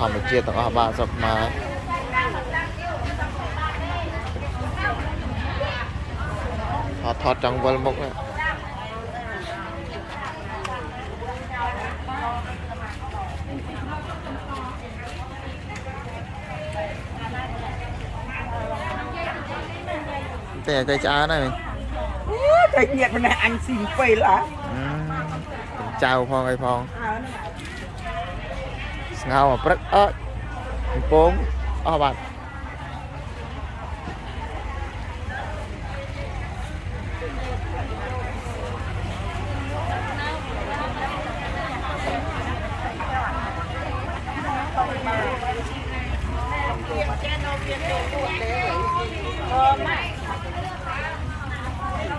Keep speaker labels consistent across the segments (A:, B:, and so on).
A: thầm một chia tao ba sập mà thọt trong vườn mốc này đây cây trà này
B: cây nhiệt bên này anh xin phê lá
A: chào phong cây phong ngao mà rất bốn bạn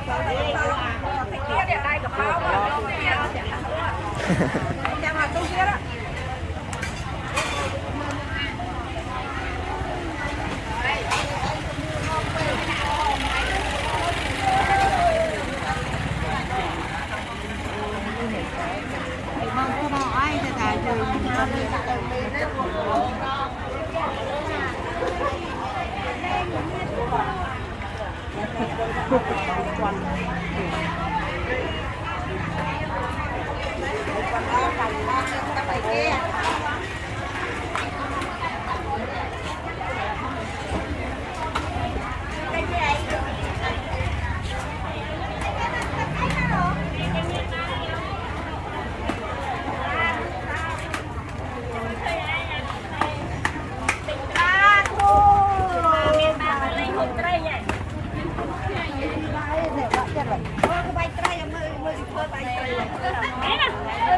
C: Hãy subscribe cho kênh Ghiền Mì Gõ để không bỏ lỡ những video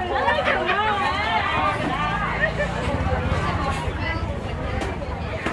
C: hấp dẫn